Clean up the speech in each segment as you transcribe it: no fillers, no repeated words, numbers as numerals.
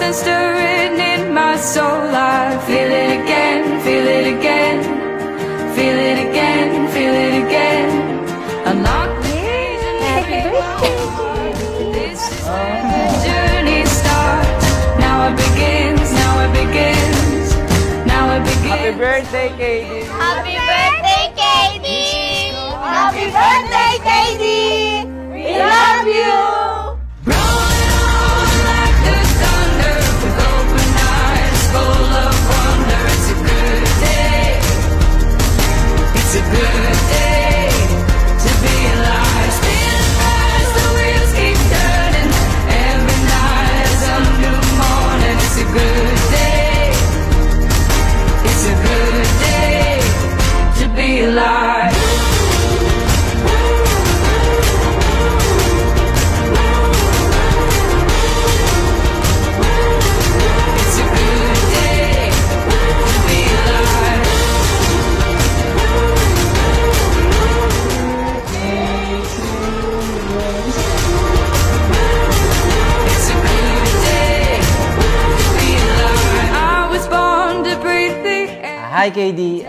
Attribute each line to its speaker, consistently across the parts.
Speaker 1: been stirring in my soul. I feel it again, feel it again, feel it again, feel it again. Unlock the cage and happy birthday. This is where the journey starts. Now it begins, now it begins, now it begins.
Speaker 2: Happy birthday, Katie!
Speaker 3: Happy birthday, Katie! Happy birthday, Katie! We love you!
Speaker 1: Rolling on like the thunder, with open eyes full of wonder. It's a good day. It's a good day to be alive. Spin fast, the wheels keep turning. Every night is a new morning. It's a good day. It's a good day to be alive.
Speaker 2: Hi, KD.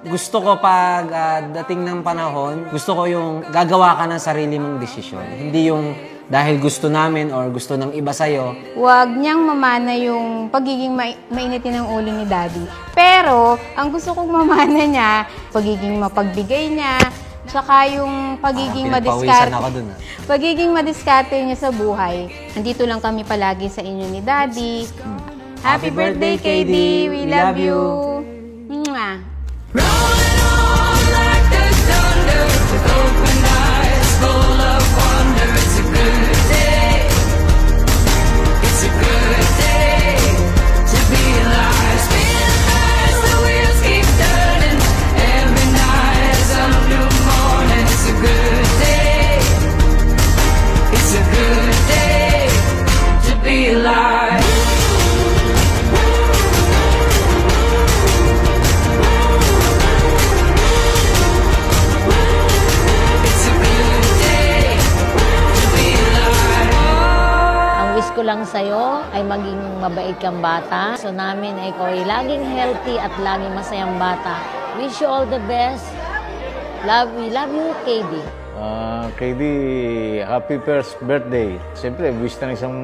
Speaker 2: Gusto ko pag dating ng panahon, gusto ko yung gagawa ka ng sarili mong desisyon. Hindi yung dahil gusto namin or gusto ng iba sa'yo.
Speaker 4: Huwag niyang mamana yung pagiging mainitin ng ulo ni Daddy. Pero, ang gusto kong mamana niya, pagiging mapagbigay niya, tsaka yung pagiging madiskarte.
Speaker 2: Ako dun,
Speaker 4: Pagiging madiskarte niya sa buhay. Nandito lang kami palagi sa inyo ni Daddy. Happy birthday, KD! We love you! Mwah!
Speaker 1: Rolling on like the thunder, with open eyes full of wonder. It's a good day. It's a good day to be alive. Spin fast, the wheels keep turning. Every night is a new morning. It's a good day. It's a good day to be alive.
Speaker 3: Ko lang sa'yo ay maging mabait kang bata. So namin ay ikaw ay laging healthy at laging masayang bata. Wish you all the best. We love you, KD.
Speaker 5: KD, happy first birthday. Siyempre, wish ng isang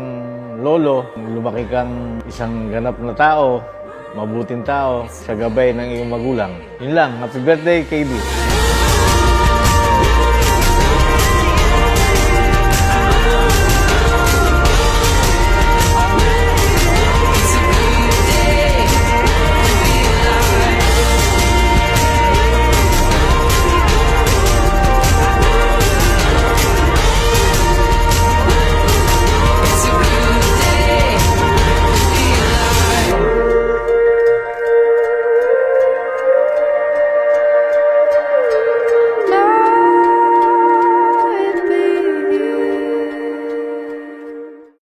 Speaker 5: lolo, lumaki kang isang ganap na tao, mabuting tao, sa gabay ng iyong magulang. Yun lang, happy birthday, KD.